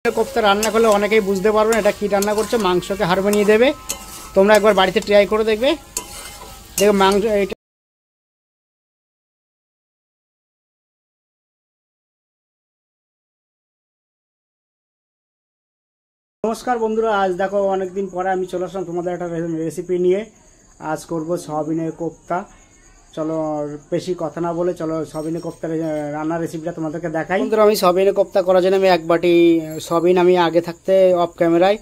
কোপ্তা রান্না করলে অনেকেই বুঝতে পারবেন এটা কি রান্না করছে, মাংসকে হার বানিয়ে দেবে। তোমরা একবার বাড়িতে ট্রাই করে দেখবে, দেখো মাংস এটা। নমস্কার বন্ধুরা, আজ দেখো অনেকদিন পরে আমি চলে আসলাম তোমাদের একটা রেসিপি নিয়ে। আজ করব সয়াবিনের কোপ্তা। চলো বেশি কথা না বলে চলো সয়াবিনের কোপ্তার রান্নার রেসিপিটা তোমাদেরকে দেখাই। বন্ধুরা, আমি সয়াবিনের কোপ্তা করার জন্য আমি এক বাটি সয়াবিন আমি আগে থাকতে অফ ক্যামেরায়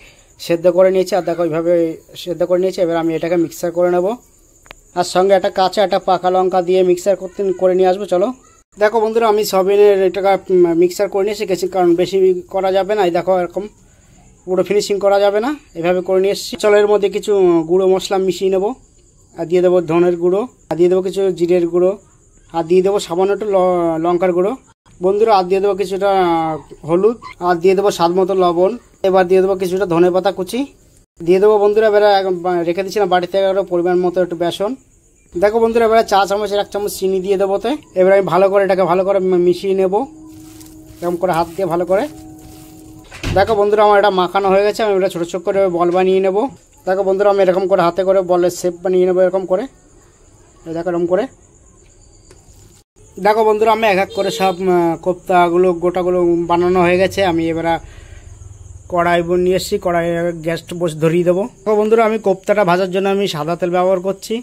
সেদ্ধ করে নিয়েছি। আর দেখো ওইভাবে সেদ্ধ করে নিয়েছি। এবার আমি এটাকে মিক্সার করে নেব। আর সঙ্গে একটা কাঁচা একটা পাকা লঙ্কা দিয়ে মিক্সার করে নিয়ে আসবো। চলো দেখো বন্ধুরা, আমি সয়াবিনের এটাকে মিক্সার করে নিয়ে এসেছি, কারণ বেশি করা যাবে না। এই দেখো এরকম পুরো ফিনিশিং করা যাবে না, এভাবে করে নিয়ে এসেছি। চলো এর মধ্যে কিছু গুঁড়ো মশলা মিশিয়ে নেবো। আর দিয়ে দেবো ধনের গুঁড়ো, আর দিয়ে দেবো কিছু জিরের গুঁড়ো, আর দিয়ে দেবো সামান্য একটু লঙ্কার গুঁড়ো। বন্ধুরা, আর দিয়ে দেবো কিছুটা হলুদ, আর দিয়ে দেবো স্বাদ মতো লবণ। এবার দিয়ে দেবো কিছুটা ধনে পাতা কুচি দিয়ে দেবো। বন্ধুরা, এবার রেখে দিচ্ছিলাম বাড়িতে পরিমাণ মতো একটু বেসন। দেখো বন্ধুরা, এবার চা চামচের 1 চামচ চিনি দিয়ে দেবো। এবার আমি ভালো করে এটাকে ভালো করে মিশিয়ে নেব, এরকম করে হাত দিয়ে ভালো করে। দেখো বন্ধুরা, আমার এটা মাখানো হয়ে গেছে। আমি এটা ছোটো ছোটো করে বল বানিয়ে নেব। দেখো বন্ধুরা, আমি এরকম করে হাতে করে বলের শেপ বানিয়ে নেবো, এরকম করে। দেখো এরকম করে। দেখো বন্ধুরা, আমি এক এক করে সব কোপ্তাগুলো গোটাগুলো বানানো হয়ে গেছে। আমি এবার কড়াই নিয়ে এসেছি, কড়াই গ্যাস ধরিয়ে দেবো। দেখো বন্ধুরা, আমি কোপ্তাটা ভাজার জন্য আমি সাদা তেল ব্যবহার করছি।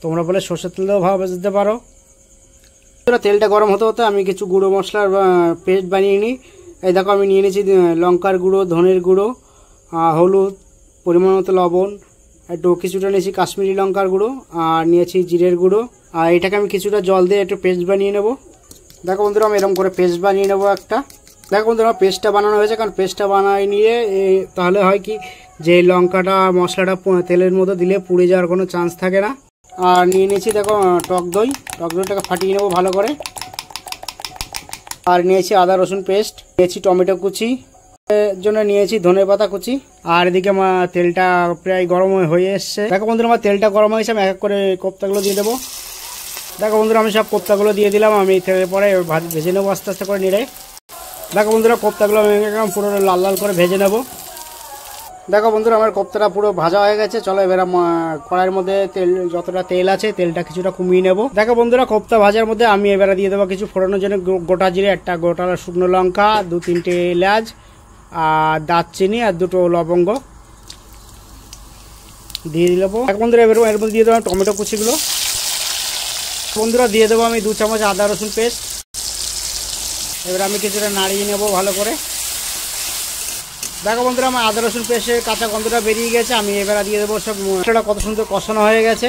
তোমরা বলে সর্ষের তেল দিয়েও ভাজতে পারো। তেলটা গরম হতে হতে আমি কিছু গুঁড়ো মশলার পেস্ট বানিয়ে নিই। এই দেখো আমি নিয়ে নিয়েছি লঙ্কার গুঁড়ো, ধনের গুঁড়ো, হলুদ, পরিমাণ মতো লবণ, একটু কিছুটা নিয়েছি কাশ্মীরি লঙ্কার গুঁড়ো, আর নিয়েছি জিরের গুঁড়ো। আর এটাকে আমি কিছুটা জল দিয়ে একটু পেস্ট বানিয়ে নেব। দেখো বন্ধুরা, আমি এরকম করে পেস্ট বানিয়ে নেবো একটা। দেখো বন্ধুরা, আমার পেস্টটা বানানো হয়েছে। কারণ পেস্টটা বানিয়ে নিয়ে তাহলে হয় কি, যে লঙ্কাটা মশলাটা তেলের মধ্যে দিলে পুড়ে যাওয়ার কোনো চান্স থাকে না। আর নিয়ে নিয়েছি দেখো টক দইটাকে ফাটিয়ে নেবো ভালো করে। আর নিয়েছি আদা রসুন পেস্ট, নিয়েছি টমেটো কুচি, জন্য নিয়েছি ধনে পাতা কুচি। আর এদিকে আমার তেলটা প্রায় গরম হয়ে এসছে। দেখো বন্ধুরা, আমার তেলটা গরম হয়েছে। আমি এক এক করে কোপ্তাগুলো দিয়ে দেবো। দেখো বন্ধুরা, আমি সব কোপ্তাগুলো দিয়ে দিলাম। আমি তেলের পরে ভেজে নেবো আস্তে আস্তে করে নিয়ে। দেখো বন্ধুরা, কোপ্তাগুলো আমি পুরো লাল লাল করে ভেজে নেবো। দেখো বন্ধুরা, আমার কোপ্তাটা পুরো ভাজা হয়ে গেছে। চলো এবার কড়াইয়ের মধ্যে যতটা তেল আছে তেলটা কিছুটা কমিয়ে নেব। দেখো বন্ধুরা, কোপ্তা ভাজার মধ্যে আমি এবারে দিয়ে দেবো কিছু ফোড়ানোর জন্য গোটা জিরে, একটা গোটা শুকনো লঙ্কা, 2-3টে এলাচ, আর দারচিনি, আর 2টো লবঙ্গ দিয়ে দেবো। এক বন্ধুরা, এবার এর মধ্যে দিয়ে দেবো টমেটো কুচিগুলো। বন্ধুরা, দিয়ে দেবো আমি 2 চামচ আদা রসুন পেস্ট। এবার আমি কিছুটা নাড়িয়ে নেব ভালো করে। দেখো বন্ধুরা, আমার আদা রসুন পেস্টের কাঁচা গন্ধটা বেরিয়ে গেছে। আমি এবার দিয়ে দেবো সব মশলাটা কত সুন্দর কষানো হয়ে গেছে।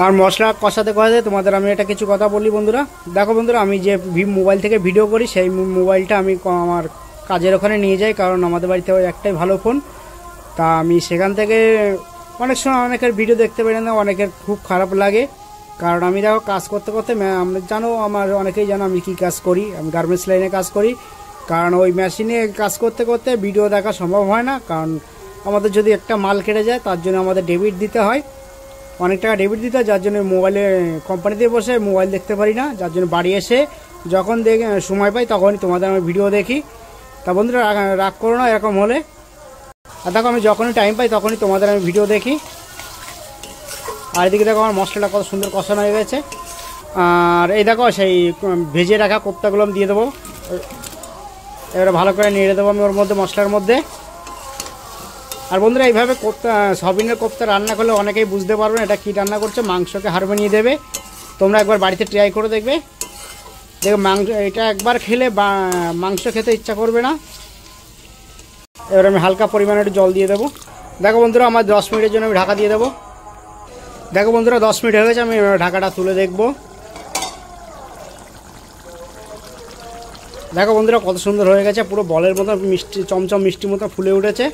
আর মশলা কষাতে তোমাদের আমি এটা কিছু কথা বলি বন্ধুরা। দেখো বন্ধুরা, আমি যে মোবাইল থেকে ভিডিও করি সেই মোবাইলটা আমি আমার কাজের ওখানে নিয়ে যাই, কারণ আমাদের বাড়িতে একটাই ভালো ফোন। তা আমি সেখান থেকে অনেক সময় অনেকের ভিডিও দেখতে পারি না, অনেকের খুব খারাপ লাগে। কারণ আমি দেখো কাজ করতে করতে অনেকেই জানো আমি কী কাজ করি। আমি গার্মেন্টস লাইনে কাজ করি। কারণ ওই মেশিনে কাজ করতে করতে ভিডিও দেখা সম্ভব হয় না। কারণ আমাদের যদি একটা মাল কেটে যায় তার জন্য আমাদের ডেবিট দিতে হয়, অনেক টাকা ডেবিট দিতে হয়। যার জন্য মোবাইলে কোম্পানিতে বসে মোবাইল দেখতে পারি না। যার জন্য বাড়ি এসে যখন সময় পাই তখনই তোমাদের আমি ভিডিও দেখি। তা বন্ধুরা, রাগ করো না এরকম হলে। আর দেখো আমি যখনই টাইম পাই তখনই তোমাদের আমি ভিডিও দেখি। আর এদিকে দেখো আমার মশলাটা কত সুন্দর কষানো হয়ে গেছে। আর এই দেখো সেই ভেজে রাখা কোপ্তাগুলো আমি দিয়ে দেবো। এবারে ভালো করে নেড়ে দেবো আমি ওর মধ্যে, মশলার মধ্যে। আর বন্ধুরা, এইভাবে সয়াবিনের কোপ্তা রান্না করলে অনেকেই বুঝতে পারবেন এটা কী রান্না করছে, মাংসকে হার বানিয়ে দেবে। তোমরা একবার বাড়িতে ট্রাই করে দেখবে, দেখো এটা একবার খেলে মাংস খেতে ইচ্ছা করবে না। এবার আমি হালকা পরিমাণে একটু জল দিয়ে দেবো। দেখো বন্ধুরা, আমার 10 মিনিটের জন্য আমি ঢাকা দিয়ে দেবো। দেখো বন্ধুরা, 10 মিনিট হয়ে গেছে। আমি ঢাকাটা তুলে দেখবো। দেখো বন্ধুরা, কত সুন্দর হয়ে গেছে, পুরো বলের মতো মিষ্টি, চমচম মিষ্টি মতো ফুলে উঠেছে।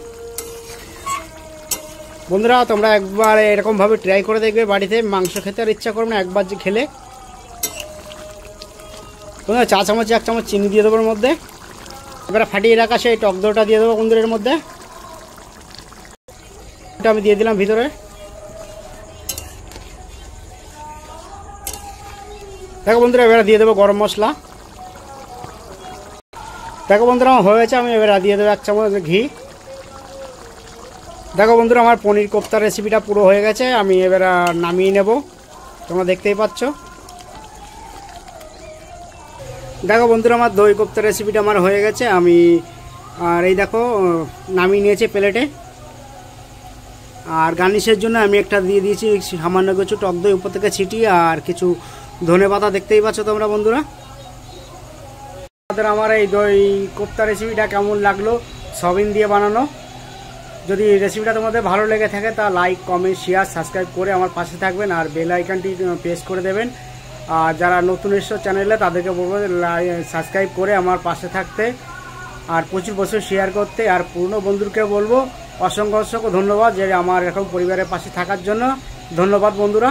বন্ধুরা, তোমরা একবার এরকমভাবে ট্রাই করে দেখবে বাড়িতে, মাংস খেতে আর ইচ্ছা করবে না একবার যে খেলে। বন্ধুরা, 1 চামচ চিনি দিয়ে দেবো এর মধ্যে। এবারে ফাটিয়ে রাখা সেই টক দইটা দিয়ে দেবো বন্ধুরা এর মধ্যে। এটা আমি দিয়ে দিলাম ভিতরে। দেখো বন্ধুরা, এবারে দিয়ে দেবো গরম মশলা। দেখো বন্ধুরা আমার হয়ে গেছে, আমি এবার দিয়ে দেবো 1 চামচ ঘি। দেখো বন্ধুরা আমার পনির কোপ্তার রেসিপিটা পুরো হয়ে গেছে, আমি এবার নামিয়ে নেব, তোমরা দেখতেই পাচ্ছ। দেখো বন্ধুরা আমার দই কোপ্তার রেসিপিটা আমার হয়ে গেছে, আমি আর এই দেখো নামিয়ে নিয়েছি প্লেটে। আর গার্নিশের জন্য আমি একটা দিয়ে দিয়েছি সামান্য কিছু টক দই উপর থেকে ছিটিয়ে, আর কিছু ধনেপাতা, দেখতেই পাচ্ছ তোমরা বন্ধুরা। আমার এই দই কোপ্তা রেসিপিটা কেমন লাগলো, সয়াবিন দিয়ে বানানো। যদি রেসিপিটা তোমাদের ভালো লেগে থাকে তা লাইক, কমেন্ট, শেয়ার, সাবস্ক্রাইব করে আমার পাশে থাকবেন, আর বেল আইকনটি প্রেস করে দেবেন। আর যারা নতুন এসছো চ্যানেলে তাদেরকে বলবো সাবস্ক্রাইব করে আমার পাশে থাকতে, আর প্রচুর বছর শেয়ার করতে। আর পুরনো বন্ধুকে বলবো অসংখ্য অসংখ্য ধন্যবাদ যে আমার এখন পরিবারের পাশে থাকার জন্য। ধন্যবাদ বন্ধুরা।